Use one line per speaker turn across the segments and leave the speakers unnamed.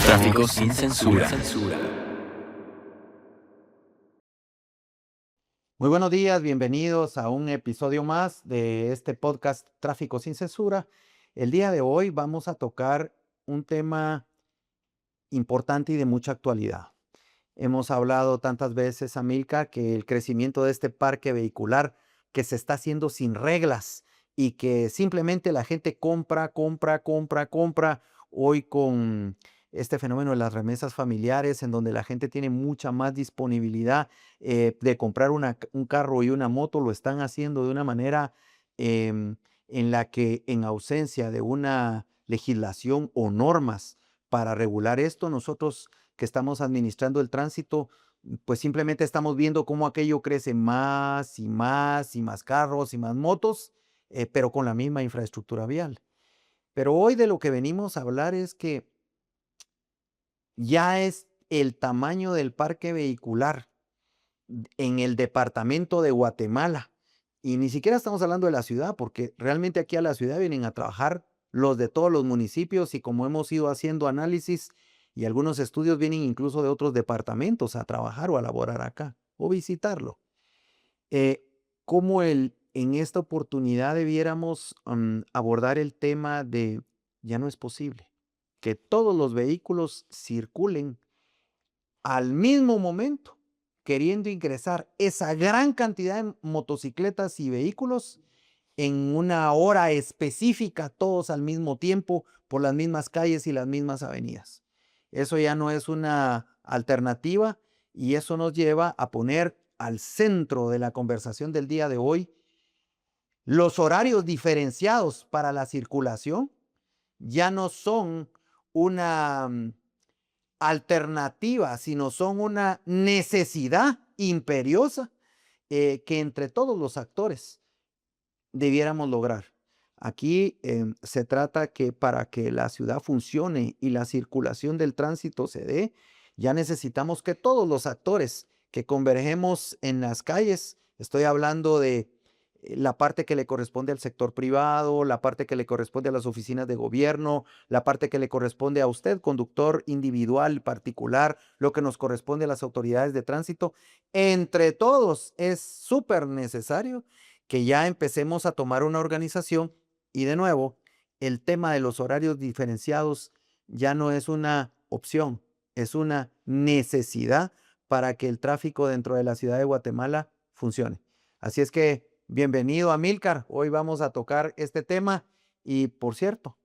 Tráfico sin censura.
Muy buenos días, bienvenidos a un episodio más de este podcast Tráfico sin censura. El día de hoy vamos a tocar un tema importante y de mucha actualidad. Hemos hablado tantas veces, Amilcar, que el crecimiento de este parque vehicular que se está haciendo sin reglas y que simplemente la gente compra. Hoy con este fenómeno de las remesas familiares, en donde la gente tiene mucha más disponibilidad de comprar un carro y una moto, lo están haciendo de una manera en la que, en ausencia de una legislación o normas para regular esto, nosotros que estamos administrando el tránsito, pues simplemente estamos viendo cómo aquello crece más y más y más carros y más motos, pero con la misma infraestructura vial. Pero hoy de lo que venimos a hablar es que ya es el tamaño del parque vehicular en el departamento de Guatemala. Y ni siquiera estamos hablando de la ciudad, porque realmente aquí a la ciudad vienen a trabajar los de todos los municipios y como hemos ido haciendo análisis y algunos estudios vienen incluso de otros departamentos a trabajar o a laborar acá o visitarlo. Como en esta oportunidad debiéramos abordar el tema de ya no es posible que todos los vehículos circulen al mismo momento, queriendo ingresar esa gran cantidad de motocicletas y vehículos en una hora específica, todos al mismo tiempo, por las mismas calles y las mismas avenidas. Eso ya no es una alternativa y eso nos lleva a poner al centro de la conversación del día de hoy los horarios diferenciados para la circulación. Ya no son una alternativa, sino son una necesidad imperiosa que entre todos los actores debiéramos lograr. Aquí se trata que para que la ciudad funcione y la circulación del tránsito se dé, ya necesitamos que todos los actores que convergemos en las calles, estoy hablando de la parte que le corresponde al sector privado, la parte que le corresponde a las oficinas de gobierno, la parte que le corresponde a usted, conductor individual, particular, lo que nos corresponde a las autoridades de tránsito. Entre todos es súper necesario que ya empecemos a tomar una organización y de nuevo, el tema de los horarios diferenciados ya no es una opción, es una necesidad para que el tráfico dentro de la ciudad de Guatemala funcione. Así es que bienvenido, Amílcar. Hoy vamos a tocar este tema y, por cierto,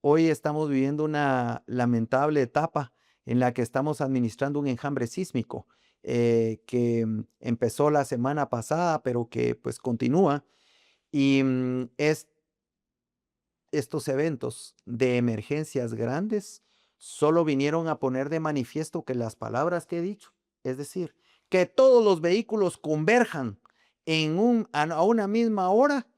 hoy estamos viviendo una lamentable etapa en la que estamos administrando un enjambre sísmico que empezó la semana pasada, pero que pues continúa. Y estos eventos de emergencias grandes solo vinieron a poner de manifiesto que las palabras que he dicho, es decir, que todos los vehículos converjan a una misma hora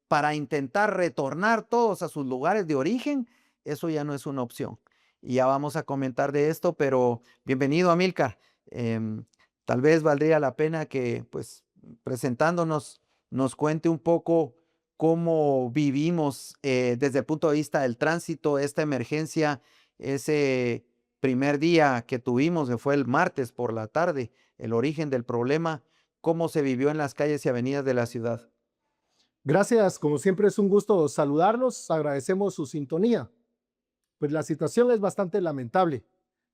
para intentar retornar todos a sus lugares de origen, eso ya no es una opción. Y ya vamos a comentar de esto, pero bienvenido, Amílcar. Tal vez valdría la pena que, pues, presentándonos, nos cuente un poco cómo vivimos desde el punto de vista del tránsito, esta emergencia, ese primer día que tuvimos, que fue el martes por la tarde, el origen del problema, cómo se vivió en las calles y avenidas de la ciudad.
Gracias, como siempre es un gusto saludarlos, agradecemos su sintonía. Pues la situación es bastante lamentable.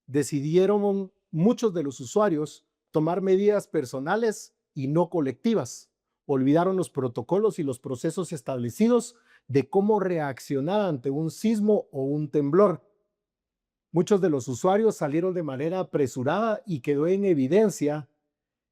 Decidieron muchos de los usuarios tomar medidas personales y no colectivas. Olvidaron los protocolos y los procesos establecidos de cómo reaccionar ante un sismo o un temblor. Muchos de los usuarios salieron de manera apresurada y quedó en evidencia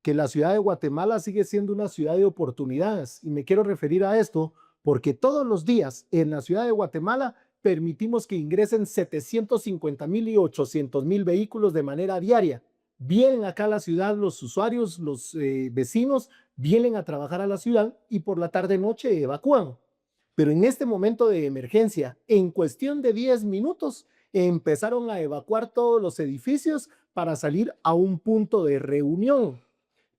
que la ciudad de Guatemala sigue siendo una ciudad de oportunidades. Y me quiero referir a esto porque todos los días en la ciudad de Guatemala permitimos que ingresen 750,000 y 800,000 vehículos de manera diaria. Vienen acá a la ciudad los usuarios, los vecinos, vienen a trabajar a la ciudad y por la tarde-noche evacúan. Pero en este momento de emergencia, en cuestión de 10 minutos, empezaron a evacuar todos los edificios para salir a un punto de reunión.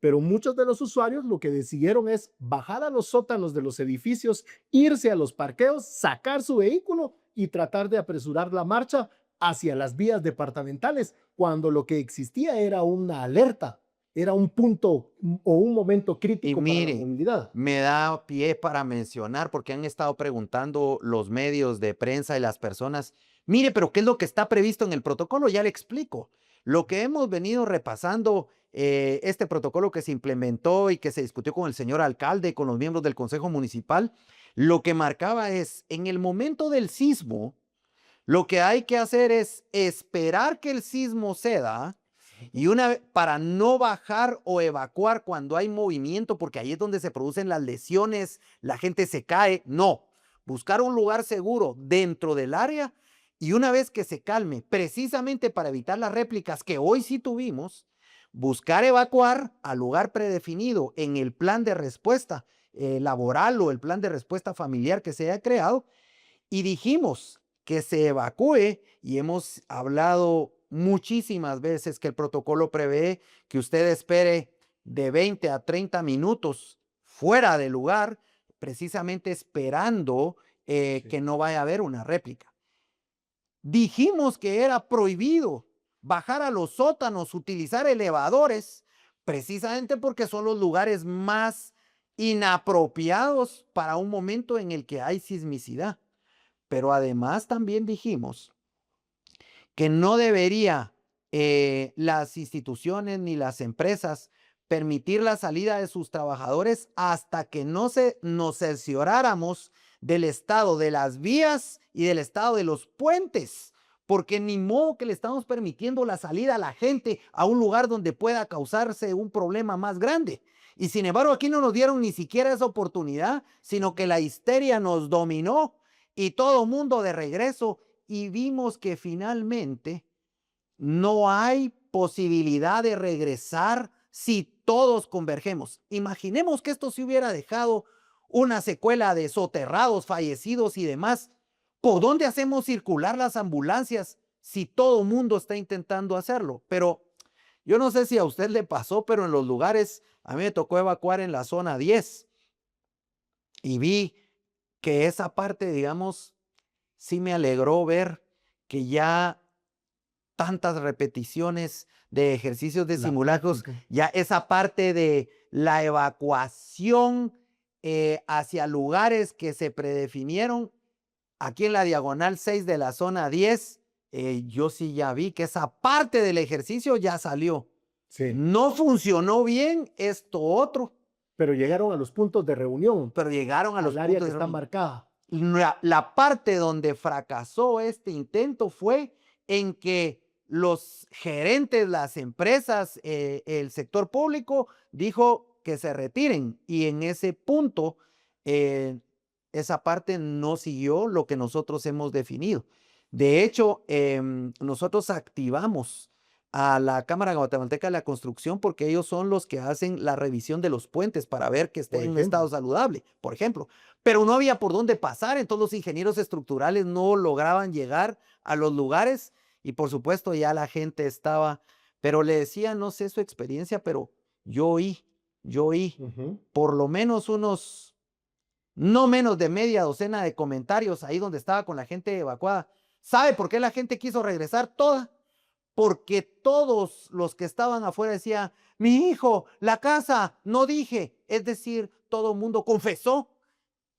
pero muchos de los usuarios lo que decidieron es bajar a los sótanos de los edificios, irse a los parqueos, sacar su vehículo y tratar de apresurar la marcha hacia las vías departamentales, cuando lo que existía era una alerta, era un punto o un momento
Y
crítico para la
mire,
movilidad.
me da pie para mencionar, porque han estado preguntando los medios de prensa y las personas, mire, pero ¿qué es lo que está previsto en el protocolo? Ya le explico. Lo que hemos venido repasando, este protocolo que se implementó y que se discutió con el señor alcalde, con los miembros del Consejo Municipal, lo que marcaba es, en el momento del sismo, lo que hay que hacer es esperar que el sismo ceda y para no bajar o evacuar cuando hay movimiento, porque ahí es donde se producen las lesiones, la gente se cae. No, buscar un lugar seguro dentro del área y una vez que se calme, precisamente para evitar las réplicas que hoy sí tuvimos, buscar evacuar al lugar predefinido en el plan de respuesta laboral o el plan de respuesta familiar que se haya creado. Y dijimos que se evacúe y hemos hablado muchísimas veces que el protocolo prevé que usted espere de 20 a 30 minutos fuera del lugar, precisamente esperando que no vaya a haber una réplica. Dijimos que era prohibido bajar a los sótanos, utilizar elevadores, precisamente porque son los lugares más inapropiados para un momento en el que hay sismicidad. Pero además también dijimos que no debería las instituciones ni las empresas permitir la salida de sus trabajadores hasta que nos cercioráramos del estado de las vías y del estado de los puentes, porque ni modo que le estamos permitiendo la salida a la gente a un lugar donde pueda causarse un problema más grande. Y sin embargo, aquí no nos dieron ni siquiera esa oportunidad, sino que la histeria nos dominó y todo mundo de regreso, y vimos que finalmente no hay posibilidad de regresar si todos convergemos. Imaginemos que esto se hubiera dejado una secuela de soterrados, fallecidos y demás. ¿Por dónde hacemos circular las ambulancias si todo mundo está intentando hacerlo? Pero yo no sé si a usted le pasó, pero en los lugares, a mí me tocó evacuar en la zona 10 y vi que esa parte, digamos, sí me alegró ver que ya tantas repeticiones de ejercicios de simulacros, ya esa parte de la evacuación hacia lugares que se predefinieron, aquí en la diagonal 6 de la zona 10, yo sí ya vi que esa parte del ejercicio ya salió.
Sí.
No funcionó bien esto otro.
Pero llegaron a los puntos de reunión.
Pero llegaron a los
al área
puntos
que
de
está
reunión.
marcada.
La parte donde fracasó este intento fue en que los gerentes, las empresas, el sector público dijo que se retiren, y en ese punto esa parte no siguió lo que nosotros hemos definido. De hecho, nosotros activamos a la Cámara Guatemalteca de la Construcción porque ellos son los que hacen la revisión de los puentes para ver que esté en un estado saludable, por ejemplo. Pero no había por dónde pasar, entonces los ingenieros estructurales no lograban llegar a los lugares y por supuesto ya la gente estaba, pero le decía, no sé su experiencia, pero yo oí por lo menos unos, no menos de media docena de comentarios ahí donde estaba con la gente evacuada. ¿Sabe por qué la gente quiso regresar toda? Porque todos los que estaban afuera decían, mi hijo, la casa, no dije. Es decir, todo el mundo confesó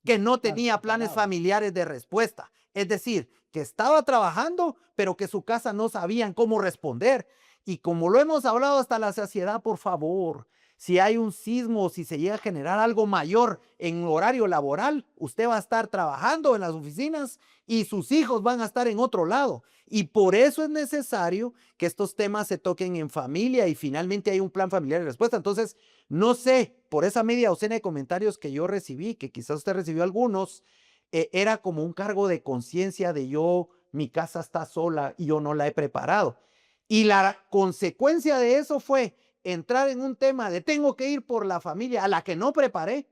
que no tenía planes familiares de respuesta. Es decir, que estaba trabajando, pero que su casa no sabían cómo responder. Y como lo hemos hablado hasta la saciedad, por favor, si hay un sismo, si se llega a generar algo mayor en horario laboral, usted va a estar trabajando en las oficinas y sus hijos van a estar en otro lado. Y por eso es necesario que estos temas se toquen en familia y finalmente hay un plan familiar de respuesta. Entonces, no sé, por esa media docena de comentarios que yo recibí, que quizás usted recibió algunos, era como un cargo de conciencia de mi casa está sola y yo no la he preparado. Y la consecuencia de eso fue entrar en un tema de tengo que ir por la familia a la que no preparé.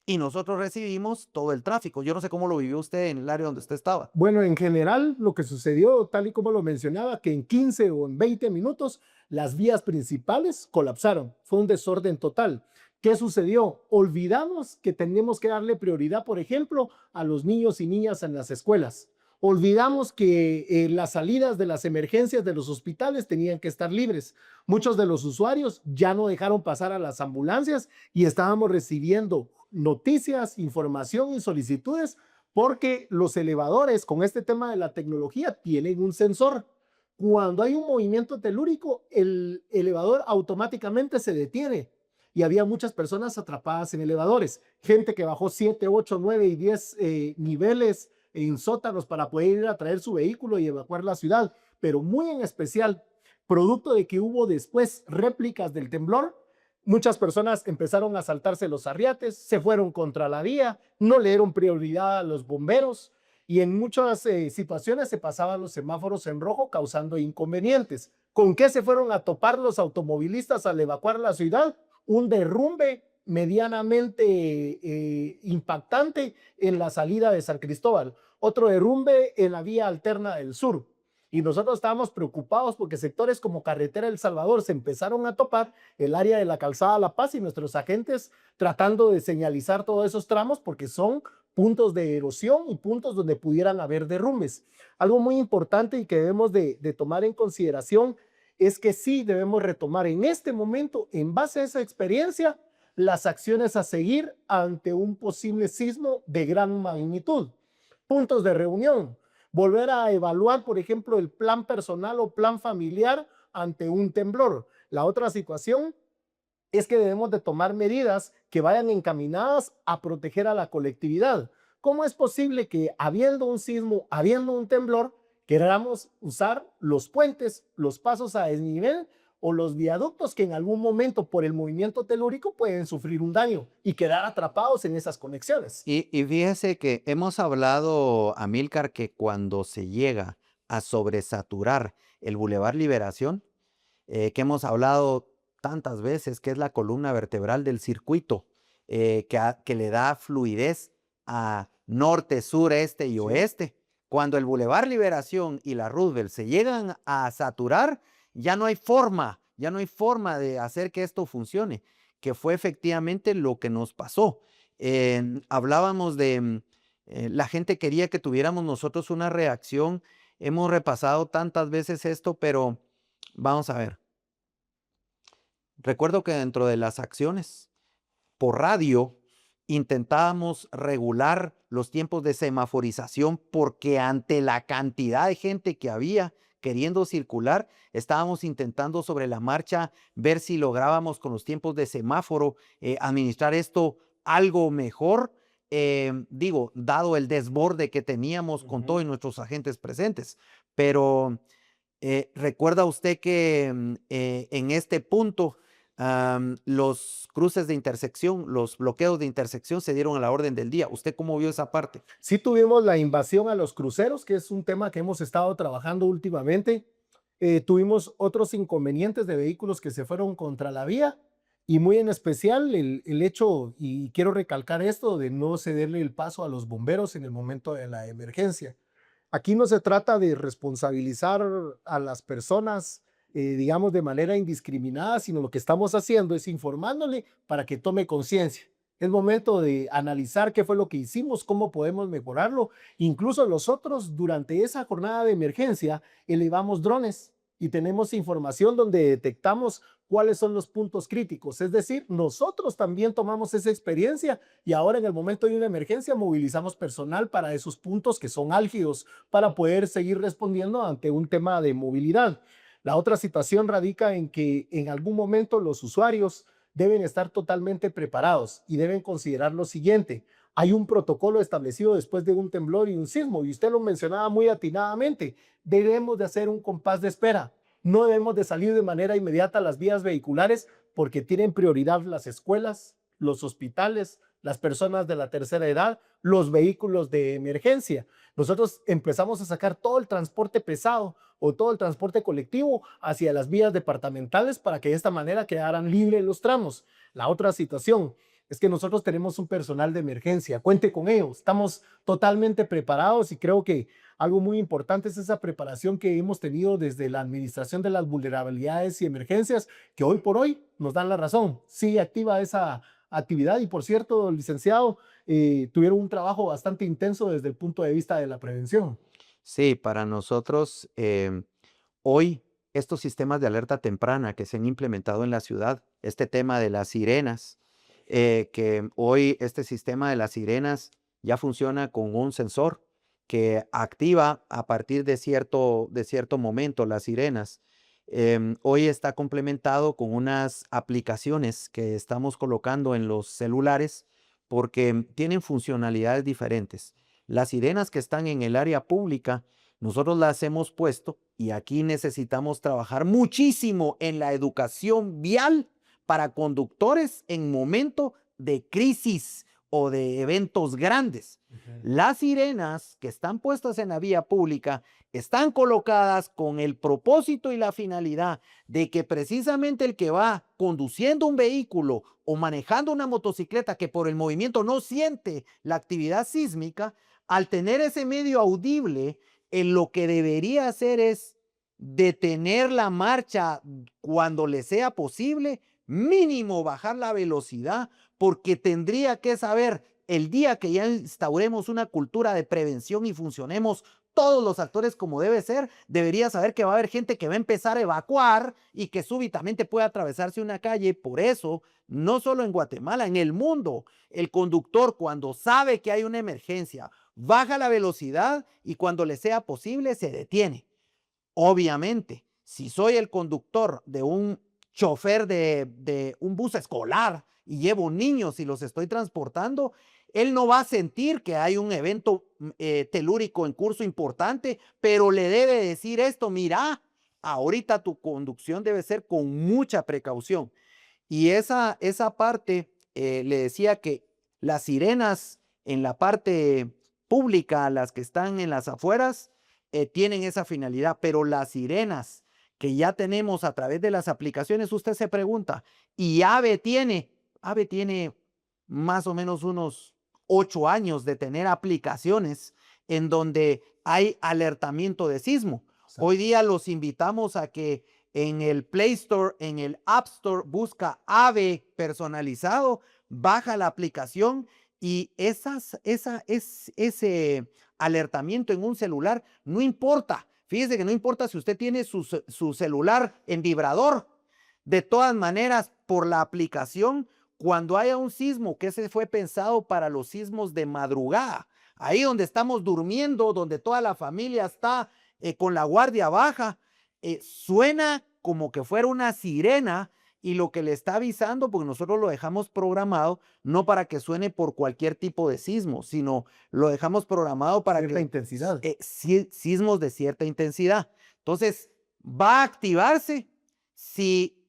Y nosotros recibimos todo el tráfico. Yo no sé cómo lo vivió usted en el área donde usted estaba.
Bueno, en general, lo que sucedió, tal y como lo mencionaba, que en 15 o en 20 minutos Las vías principales colapsaron, fue un desorden total. ¿Qué sucedió? Olvidamos que tenemos que darle prioridad, por ejemplo, a los niños y niñas en las escuelas. Olvidamos que las salidas de las emergencias de los hospitales tenían que estar libres. Muchos de los usuarios ya no dejaron pasar a las ambulancias y estábamos recibiendo noticias, información y solicitudes porque los elevadores con este tema de la tecnología tienen un sensor. Cuando hay un movimiento telúrico, el elevador automáticamente se detiene y había muchas personas atrapadas en elevadores. Gente que bajó 7, 8, 9 y 10 niveles en sótanos para poder ir a traer su vehículo y evacuar la ciudad. Pero muy en especial, producto de que hubo después réplicas del temblor, muchas personas empezaron a saltarse los arriates, se fueron contra la vía, no le dieron prioridad a los bomberos y en muchas situaciones se pasaban los semáforos en rojo causando inconvenientes. ¿Con qué se fueron a topar los automovilistas al evacuar la ciudad? Un derrumbe medianamente impactante en la salida de San Cristóbal, otro derrumbe en la vía alterna del sur. Y nosotros estábamos preocupados porque sectores como Carretera El Salvador se empezaron a topar, el área de la Calzada La Paz y nuestros agentes tratando de señalizar todos esos tramos porque son puntos de erosión y puntos donde pudieran haber derrumbes. Algo muy importante y que debemos de tomar en consideración es que sí debemos retomar en este momento, en base a esa experiencia, las acciones a seguir ante un posible sismo de gran magnitud. Puntos de reunión. Volver a evaluar, por ejemplo, el plan personal o plan familiar ante un temblor. La otra situación es que debemos de tomar medidas que vayan encaminadas a proteger a la colectividad. ¿Cómo es posible que habiendo un sismo, habiendo un temblor, queramos usar los puentes, los pasos a desnivel o los viaductos que en algún momento por el movimiento telúrico pueden sufrir un daño y quedar atrapados en esas conexiones?
Y fíjese que hemos hablado, Amílcar, que cuando se llega a sobresaturar el Boulevard Liberación, que hemos hablado tantas veces, que es la columna vertebral del circuito, que le da fluidez a norte, sur, este y oeste. Cuando el Boulevard Liberación y la Roosevelt se llegan a saturar, ya no hay forma de hacer que esto funcione, que fue efectivamente lo que nos pasó. Hablábamos de la gente quería que tuviéramos nosotros una reacción. Hemos repasado tantas veces esto, pero vamos a ver. Recuerdo que dentro de las acciones por radio intentábamos regular los tiempos de semaforización porque ante la cantidad de gente que había queriendo circular, estábamos intentando sobre la marcha ver si lográbamos con los tiempos de semáforo administrar esto algo mejor, dado el desborde que teníamos con todos nuestros agentes presentes. Pero recuerda usted que en este punto los cruces de intersección, los bloqueos de intersección se dieron a la orden del día. ¿Usted cómo vio esa parte?
Sí tuvimos la invasión a los cruceros, que es un tema que hemos estado trabajando últimamente. Tuvimos otros inconvenientes de vehículos que se fueron contra la vía y muy en especial el hecho, y quiero recalcar esto, de no cederle el paso a los bomberos en el momento de la emergencia. Aquí no se trata de responsabilizar a las personas digamos, de manera indiscriminada, sino lo que estamos haciendo es informándole para que tome conciencia. Es momento de analizar qué fue lo que hicimos, cómo podemos mejorarlo. Incluso nosotros durante esa jornada de emergencia elevamos drones y tenemos información donde detectamos cuáles son los puntos críticos. Es decir, nosotros también tomamos esa experiencia y ahora en el momento de una emergencia movilizamos personal para esos puntos que son álgidos para poder seguir respondiendo ante un tema de movilidad. La otra situación radica en que en algún momento los usuarios deben estar totalmente preparados y deben considerar lo siguiente. Hay un protocolo establecido después de un temblor y un sismo, y usted lo mencionaba muy atinadamente. Debemos de hacer un compás de espera. No debemos de salir de manera inmediata a las vías vehiculares porque tienen prioridad las escuelas, los hospitales, las personas de la tercera edad, los vehículos de emergencia. Nosotros empezamos a sacar todo el transporte pesado o todo el transporte colectivo hacia las vías departamentales para que de esta manera quedaran libres los tramos. La otra situación, es que nosotros tenemos un personal de emergencia. Cuente con ellos. Estamos totalmente preparados y creo que algo muy importante es esa preparación que hemos tenido desde la administración de las vulnerabilidades y emergencias, que hoy por hoy nos dan la razón. Sí, activa esa actividad y, por cierto, licenciado, tuvieron un trabajo bastante intenso desde el punto de vista de la prevención.
Sí, para nosotros, hoy estos sistemas de alerta temprana que se han implementado en la ciudad, este tema de las sirenas, que hoy este sistema de las sirenas ya funciona con un sensor que activa a partir de cierto momento las sirenas. Hoy está complementado con unas aplicaciones que estamos colocando en los celulares porque tienen funcionalidades diferentes. Las sirenas que están en el área pública, nosotros las hemos puesto y aquí necesitamos trabajar muchísimo en la educación vial para conductores en momento de crisis o de eventos grandes. Las sirenas que están puestas en la vía pública están colocadas con el propósito y la finalidad de que precisamente el que va conduciendo un vehículo o manejando una motocicleta que por el movimiento no siente la actividad sísmica, al tener ese medio audible, lo que debería hacer es detener la marcha cuando le sea posible, mínimo bajar la velocidad, porque tendría que saber el día que ya instauremos una cultura de prevención y funcionemos todos los actores como debe ser, debería saber que va a haber gente que va a empezar a evacuar y que súbitamente puede atravesarse una calle. Por eso, no solo en Guatemala, en el mundo, el conductor cuando sabe que hay una emergencia, baja la velocidad y cuando le sea posible se detiene. Obviamente, si soy el conductor de un chofer de un bus escolar y llevo niños y los estoy transportando, él no va a sentir que hay un evento telúrico en curso importante, pero le debe decir esto: mira, ahorita tu conducción debe ser con mucha precaución. Y esa parte, le decía que las sirenas en la parte pública, las que están en las afueras, tienen esa finalidad, pero las sirenas que ya tenemos a través de las aplicaciones, usted se pregunta, ¿y AVE tiene más o menos unos 8 años de tener aplicaciones en donde hay alertamiento de sismo? Hoy día los invitamos a que en el Play Store, en el App Store, busca AVE personalizado, baja la aplicación y ese alertamiento en un celular no importa. Fíjese que no importa si usted tiene su celular en vibrador. De todas maneras, por la aplicación, cuando haya un sismo, que ese fue pensado para los sismos de madrugada, ahí donde estamos durmiendo, donde toda la familia está con la guardia baja, suena como que fuera una sirena y lo que le está avisando, porque nosotros lo dejamos programado, no para que suene por cualquier tipo de sismo, sino lo dejamos programado para
cierta intensidad.
Sismos de cierta intensidad. Entonces, va a activarse si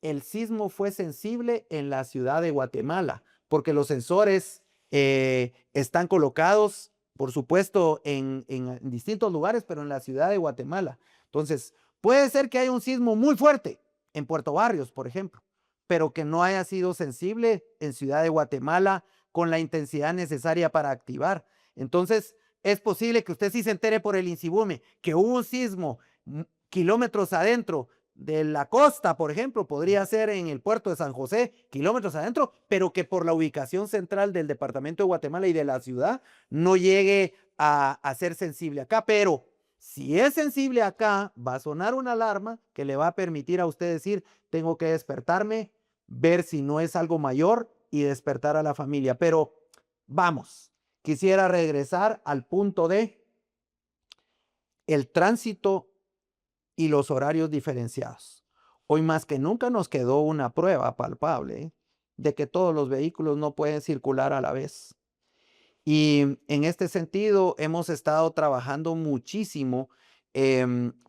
el sismo fue sensible en la ciudad de Guatemala, porque los sensores están colocados, por supuesto, en distintos lugares, pero en la ciudad de Guatemala. Entonces, puede ser que haya un sismo muy fuerte en Puerto Barrios, por ejemplo, pero que no haya sido sensible en Ciudad de Guatemala con la intensidad necesaria para activar. Entonces, es posible que usted sí se entere por el Insibume que hubo un sismo kilómetros adentro de la costa, por ejemplo, podría ser en el puerto de San José, kilómetros adentro, pero que por la ubicación central del departamento de Guatemala y de la ciudad no llegue a ser sensible acá. Pero si es sensible acá, va a sonar una alarma que le va a permitir a usted decir: tengo que despertarme, ver si no es algo mayor y despertar a la familia. Pero vamos, quisiera regresar al punto de el tránsito y los horarios diferenciados. Hoy más que nunca nos quedó una prueba palpable de que todos los vehículos no pueden circular a la vez. Y en este sentido hemos estado trabajando muchísimo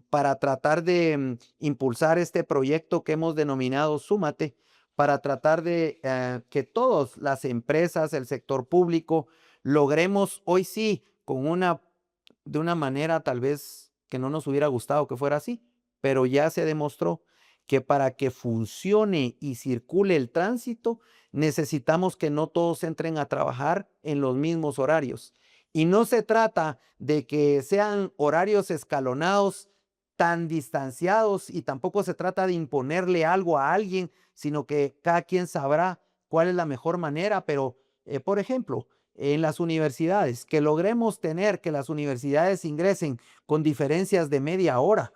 para tratar de impulsar este proyecto que hemos denominado Súmate, para tratar de que todas las empresas, el sector público, logremos hoy sí, de una manera tal vez que no nos hubiera gustado que fuera así, pero ya se demostró que para que funcione y circule el tránsito, necesitamos que no todos entren a trabajar en los mismos horarios. Y no se trata de que sean horarios escalonados tan distanciados y tampoco se trata de imponerle algo a alguien, sino que cada quien sabrá cuál es la mejor manera. Pero, por ejemplo, en las universidades, que logremos tener que las universidades ingresen con diferencias de media hora,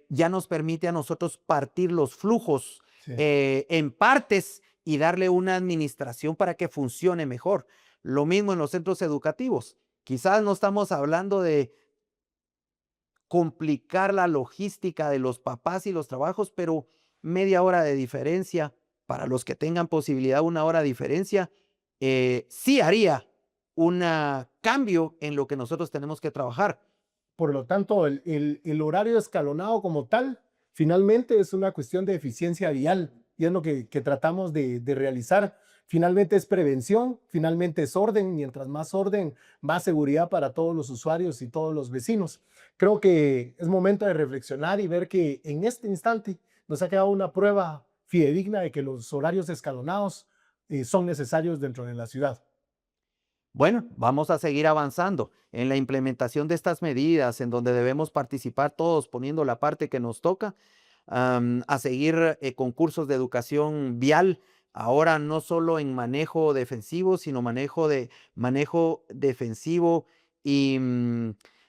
ya nos permite a nosotros partir los flujos
Sí.
en partes y darle una administración para que funcione mejor. Lo mismo en los centros educativos. Quizás no estamos hablando de complicar la logística de los papás y los trabajos, pero media hora de diferencia, para los que tengan posibilidad, una hora de diferencia, sí haría un cambio en lo que nosotros tenemos que trabajar.
Por lo tanto, el horario escalonado como tal, finalmente es una cuestión de eficiencia vial y es lo que tratamos de realizar. Finalmente es prevención, finalmente es orden. Mientras más orden, más seguridad para todos los usuarios y todos los vecinos. Creo que es momento de reflexionar y ver que en este instante nos ha quedado una prueba fidedigna de que los horarios escalonados son necesarios dentro de la ciudad.
Bueno, vamos a seguir avanzando en la implementación de estas medidas, en donde debemos participar todos poniendo la parte que nos toca, a seguir concursos de educación vial, ahora no solo en manejo defensivo, sino manejo defensivo y,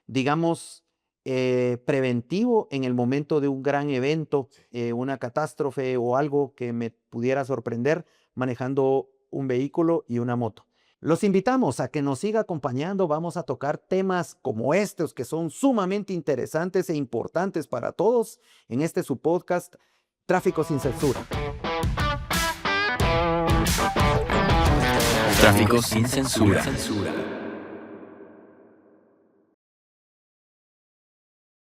digamos, preventivo en el momento de un gran evento, una catástrofe o algo que me pudiera sorprender manejando un vehículo y una moto. Los invitamos a que nos siga acompañando. Vamos a tocar temas como estos que son sumamente interesantes e importantes para todos en este su podcast Tráfico sin Censura.
Tráfico sin censura.